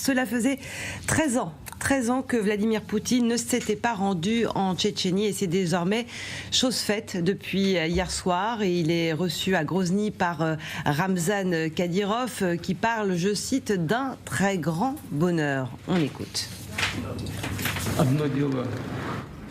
Cela faisait 13 ans que Vladimir Poutine ne s'était pas rendu en Tchétchénie et c'est désormais chose faite depuis hier soir. Et il est reçu à Grozny par Ramzan Kadyrov qui parle, je cite, d'un très grand bonheur. On écoute.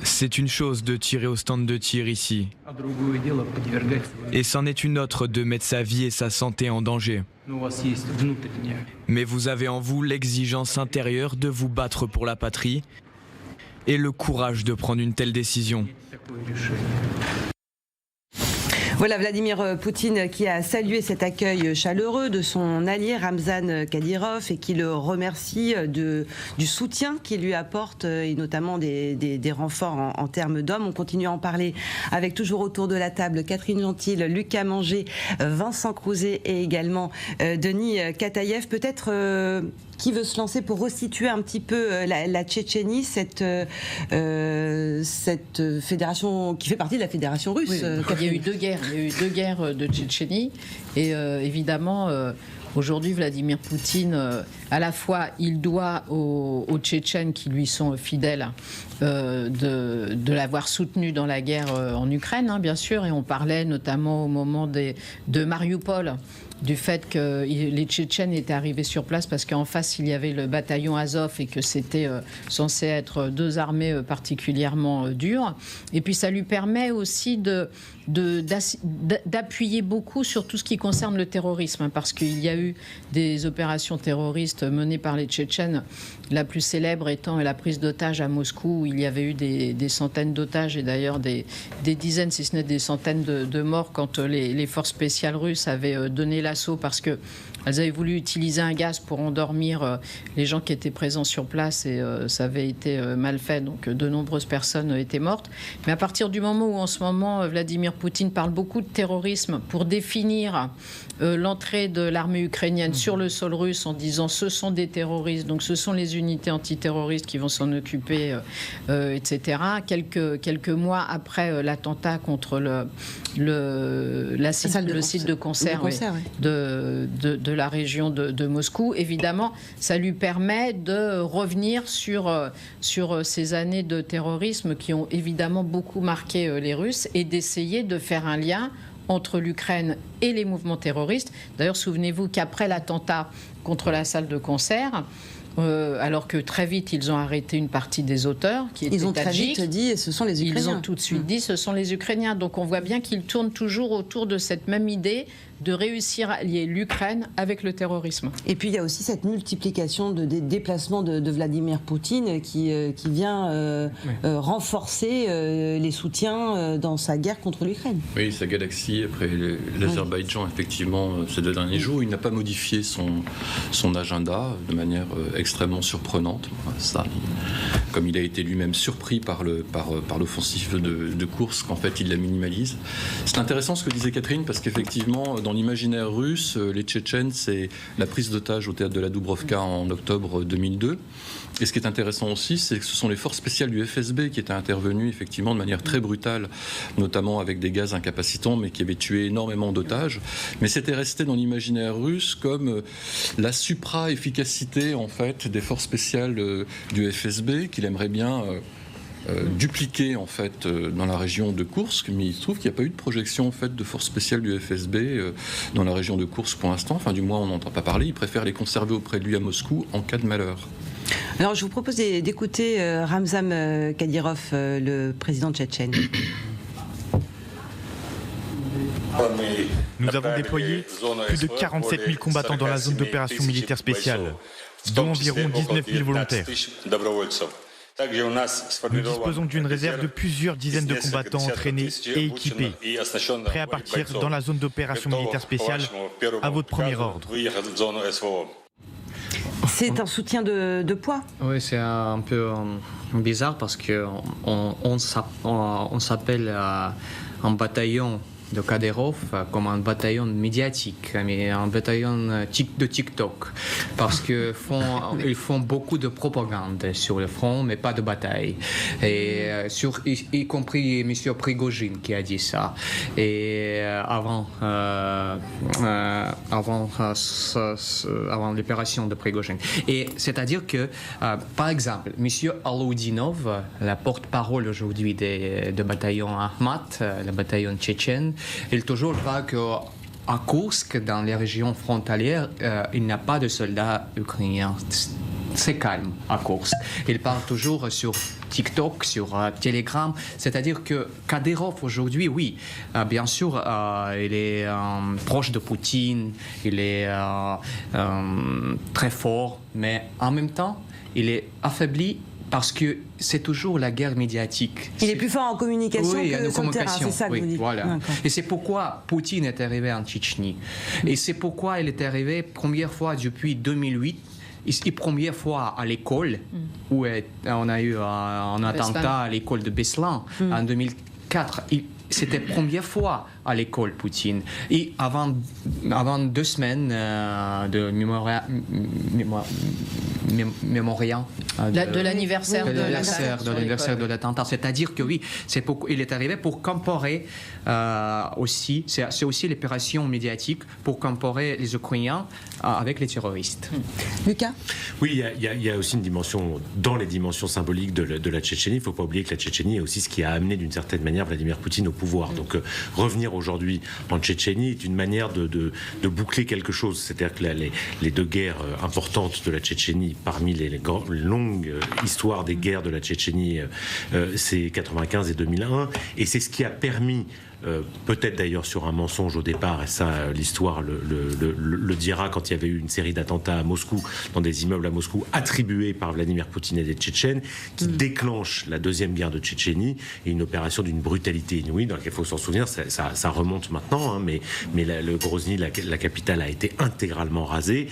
C'est une chose de tirer au stand de tir ici. Et c'en est une autre de mettre sa vie et sa santé en danger. Mais vous avez en vous l'exigence intérieure de vous battre pour la patrie et le courage de prendre une telle décision. Voilà Vladimir Poutine qui a salué cet accueil chaleureux de son allié Ramzan Kadyrov et qui le remercie du soutien qu'il lui apporte et notamment des renforts en termes d'hommes. On continue à en parler avec toujours autour de la table Catherine Gentil, Lucas Manger, Vincent Crouzet et également Denis Kataïev. Peut-être qui veut se lancer pour resituer un petit peu la Tchétchénie, cette fédération qui fait partie de la fédération russe. Oui, il y a eu deux guerres. Il y a eu deux guerres de Tchétchénie et évidemment aujourd'hui Vladimir Poutine à la fois il doit aux Tchétchènes qui lui sont fidèles de l'avoir soutenu dans la guerre en Ukraine bien sûr, et on parlait notamment au moment de Mariupol du fait que les Tchétchènes étaient arrivés sur place parce qu'en face il y avait le bataillon Azov et que c'était censé être deux armées particulièrement dures. Et puis ça lui permet aussi d'appuyer beaucoup sur tout ce qui concerne le terrorisme, parce qu'il y a eu des opérations terroristes menées par les Tchétchènes, la plus célèbre étant la prise d'otages à Moscou, où il y avait eu des centaines d'otages et d'ailleurs des dizaines, si ce n'est des centaines de morts quand les forces spéciales russes avaient donné l'assaut parce que elles avaient voulu utiliser un gaz pour endormir les gens qui étaient présents sur place et ça avait été mal fait, donc de nombreuses personnes étaient mortes. Mais à partir du moment où en ce moment Vladimir Poutine parle beaucoup de terrorisme pour définir l'entrée de l'armée ukrainienne sur le sol russe en disant ce sont des terroristes, donc ce sont les unités antiterroristes qui vont s'en occuper, etc. Quelques mois après l'attentat contre le site de concert, de la région de Moscou, évidemment, ça lui permet de revenir sur ces années de terrorisme qui ont évidemment beaucoup marqué les Russes et d'essayer de faire un lien entre l'Ukraine et les mouvements terroristes. D'ailleurs, souvenez-vous qu'après l'attentat contre la salle de concert, alors que très vite ils ont arrêté une partie des auteurs qui étaient tadjiks. Très vite dit ce sont les Ukrainiens. Ils ont tout de suite dit ce sont les Ukrainiens. Donc on voit bien qu'ils tournent toujours autour de cette même idée de réussir à lier l'Ukraine avec le terrorisme. Et puis il y a aussi cette multiplication des déplacemles de Vladimir Poutine qui vient renforcer les soutiens dans sa guerre contre l'Ukraine. Oui, sa galaxie après l'Azerbaïdjan, effectivement, ces 2 derniers jours, il n'a pas modifié son agenda de manière extrêmement surprenante. Ça, comme il a été lui-même surpris par l'offensive de Koursk, qu'en fait il la minimalise. C'est intéressant ce que disait Catherine, parce qu'effectivement, dans l'imaginaire russe, les Tchétchènes, c'est la prise d'otage au théâtre de la Dubrovka en octobre 2002. Et ce qui est intéressant aussi, c'est que ce sont les forces spéciales du FSB qui étaient intervenues effectivement de manière très brutale, notamment avec des gaz incapacitants, mais qui avaient tué énormément d'otages. Mais c'était resté dans l'imaginaire russe comme la supra-efficacité en fait des forces spéciales du FSB qu'il aimerait bien dupliqué en fait dans la région de Koursk, mais il se trouve qu'il n'y a pas eu de projection en fait de forces spéciales du FSB dans la région de Koursk pour l'instant. Enfin, du moins, on n'entend pas parler. Il préfère les conserver auprès de lui à Moscou en cas de malheur. Alors, je vous propose d'écouter Ramzan Kadyrov, le président tchétchène. Nous avons déployé plus de 47 000 combattants dans la zone d'opération militaire spéciale, dont environ 19 000 volontaires. Nous disposons d'une réserve de plusieurs dizaines de combattants entraînés et équipés, prêts à partir dans la zone d'opération militaire spéciale à votre premier ordre. C'est un soutien de poids. Oui, c'est un peu bizarre parce qu'on s'appelle un bataillon de Kadyrov comme un bataillon médiatique, mais un bataillon de TikTok, parce qu'ils font beaucoup de propagande sur le front, mais pas de bataille. Et y compris M. Prigojine qui a dit ça. Et avant l'opération de Prigojine. Et c'est-à-dire que, par exemple, M. Aloudinov, la porte-parole aujourd'hui de bataillon Ahmad, le bataillon tchétchène, il toujours voit qu'à Koursk, dans les régions frontalières, il n'y a pas de soldats ukrainiens. C'est calme à Koursk. Il parle toujours sur TikTok, sur Telegram. C'est-à-dire que Kadyrov aujourd'hui, oui, bien sûr, il est proche de Poutine, il est très fort, mais en même temps, il est affaibli parce que c'est toujours la guerre médiatique. Il est plus fort en communication que sur le terrain, c'est ça que vous dites. Voilà. Et c'est pourquoi Poutine est arrivé en Tchétchénie. Et c'est pourquoi il est arrivé première fois depuis 2008, et première fois à l'école, où on a eu un attentat à l'école de Beslan en 2004. C'était la première fois à l'école, Poutine. Et avant 2 semaines de mémorial de l'anniversaire de l'attentat. C'est-à-dire que oui, il est arrivé pour comparer aussi, c'est aussi l'opération médiatique pour comparer les Ukrainiens avec les terroristes. Lucas ? Oui, il y a aussi une dimension, dans les dimensions symboliques de la Tchétchénie. Il ne faut pas oublier que la Tchétchénie est aussi ce qui a amené d'une certaine manière Vladimir Poutine au pouvoir. Donc revenir aujourd'hui en Tchétchénie est une manière de boucler quelque chose. C'est-à-dire que les 2 guerres importantes de la Tchétchénie, parmi les longues histoires des guerres de la Tchétchénie, c'est 95 et 2001. Et c'est ce qui a permis, peut-être d'ailleurs sur un mensonge au départ, et ça l'histoire le dira, quand il y avait eu une série d'attentats à Moscou, dans des immeubles à Moscou, attribués par Vladimir Poutine et des Tchétchènes, qui déclenchent la 2e guerre de Tchétchénie, et une opération d'une brutalité inouïe, dans laquelle il faut s'en souvenir, ça remonte maintenant, hein, mais le Grozny, la capitale, a été intégralement rasée,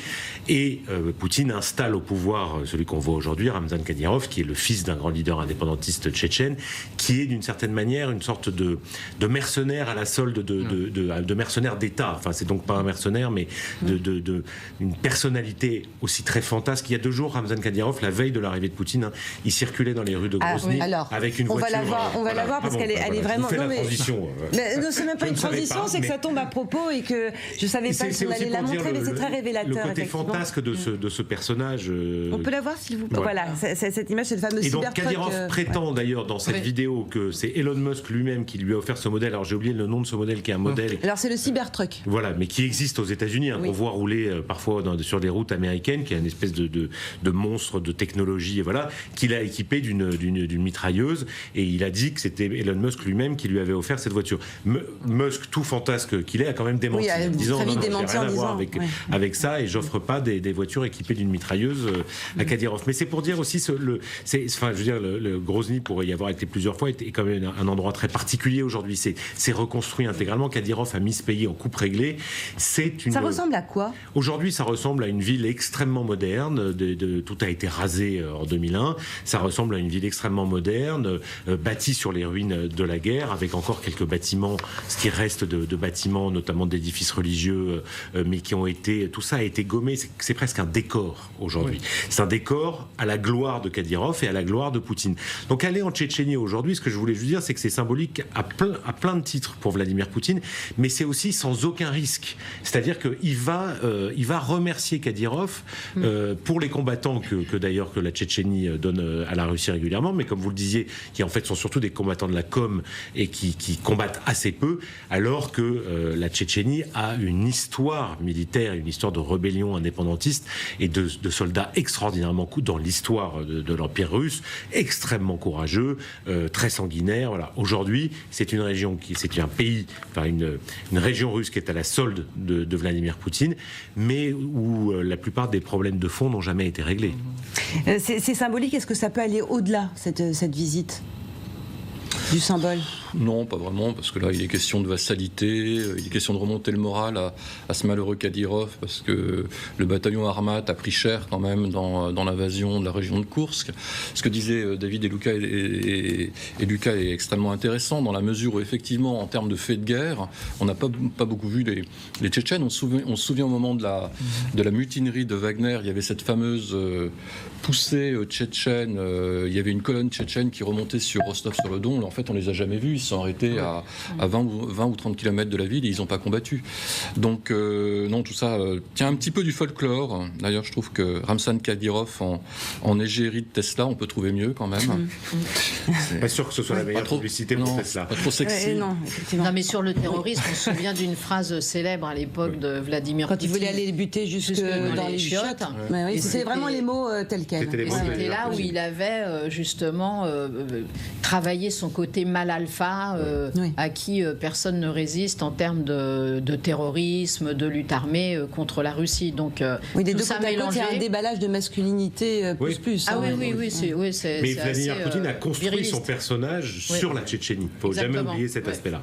et Poutine installe au pouvoir celui qu'on voit aujourd'hui, Ramzan Kadyrov, qui est le fils d'un grand leader indépendantiste tchétchène, qui est d'une certaine manière une sorte de mercenaire à la solde de mercenaires d'État. Enfin, c'est donc pas un mercenaire, mais une personnalité aussi très fantasque. Il y a 2 jours, Ramzan Kadyrov, la veille de l'arrivée de Poutine, hein, il circulait dans les rues de Grozny avec une voiture. On va la voir parce qu'elle est vraiment. Non, mais transition. Non, c'est même pas une transition, c'est que ça tombe à propos et que je savais pas qu'on allait la montrer, mais c'est très révélateur. Le côté fantasque de ce personnage. On peut la voir, s'il vous plaît. Voilà, cette image, c'est le fameux Cybertruck. Et donc Kadyrov prétend d'ailleurs dans cette vidéo que c'est Elon Musk lui-même qui lui a offert ce modèle. Alors j'ai oublié le nom de ce modèle, qui est un modèle. Alors c'est le Cybertruck. Voilà, mais qui existe aux États-Unis, qu'on voit rouler parfois sur des routes américaines, qui est une espèce de monstre de technologie, et voilà, qu'il a équipé d'une mitrailleuse, et il a dit que c'était Elon Musk lui-même qui lui avait offert cette voiture. Musk, tout fantasque qu'il est, a quand même démenti, disant non, j'ai rien à voir avec ça, et j'offre pas des voitures équipées d'une mitrailleuse à Kadyrov. Mais c'est pour dire aussi, le Grozny, pour y avoir été plusieurs fois, est quand même un endroit très particulier aujourd'hui. C'est reconstruit intégralement. Kadyrov a mis ce pays en coupe réglée. Ça ressemble à quoi ? Aujourd'hui, ça ressemble à une ville extrêmement moderne. Tout a été rasé en 2001. Ça ressemble à une ville extrêmement moderne, bâtie sur les ruines de la guerre, avec encore quelques bâtiments, ce qui reste de bâtiments, notamment d'édifices religieux, mais qui ont été... Tout ça a été gommé. C'est presque un décor aujourd'hui. Oui. C'est un décor à la gloire de Kadyrov et à la gloire de Poutine. Donc aller en Tchétchénie aujourd'hui, ce que je voulais juste dire, c'est que c'est symbolique à plein de titres pour Vladimir Poutine, mais c'est aussi sans aucun risque. C'est-à-dire qu'il va remercier Kadyrov pour les combattants que d'ailleurs que la Tchétchénie donne à la Russie régulièrement, mais comme vous le disiez, qui en fait sont surtout des combattants de la com et qui combattent assez peu, alors que la Tchétchénie a une histoire militaire, une histoire de rébellion indépendantiste et de soldats extraordinairement dans l'histoire de l'Empire russe, extrêmement courageux, très sanguinaire. Voilà. Aujourd'hui, c'est une région russe qui est à la solde de Vladimir Poutine, mais où la plupart des problèmes de fond n'ont jamais été réglés. C'est symbolique. Est-ce que ça peut aller au-delà, cette visite du symbole ? Non, pas vraiment, parce que là, il est question de vassalité, il est question de remonter le moral à ce malheureux Kadyrov, parce que le bataillon Armat a pris cher quand même dans l'invasion de la région de Koursk. Ce que disaient David et Lucas est extrêmement intéressant, dans la mesure où, effectivement, en termes de faits de guerre, on n'a pas beaucoup vu les Tchétchènes. On se souvient au moment de la mutinerie de Wagner, il y avait cette fameuse poussée tchétchène, il y avait une colonne tchétchène qui remontait sur Rostov-sur-le-Don. En fait, on les a jamais vus. Ils sont arrêtés à 20 ou 30 km de la ville et ils n'ont pas combattu. Donc, non, tout ça tient un petit peu du folklore. D'ailleurs, je trouve que Ramzan Kadyrov en égérie de Tesla, on peut trouver mieux quand même. Pas sûr que ce soit la meilleure publicité pour Tesla. Pas trop sexy. Non, mais sur le terrorisme, on se souvient d'une phrase célèbre à l'époque de Vladimir Poutine. Quand il voulait aller les buter jusque dans les chiottes. C'est vraiment les mots tels quels. C'était là où il avait justement travaillé son côté mal alpha, à qui personne ne résiste en termes de terrorisme, de lutte armée contre la Russie. Donc, des tout deux ça côtés, il y a un déballage de masculinité plus. Ah oui, c'est mais Vladimir Poutine a construit viriliste. son personnage sur la Tchétchénie. Il ne faut jamais oublier cet aspect-là.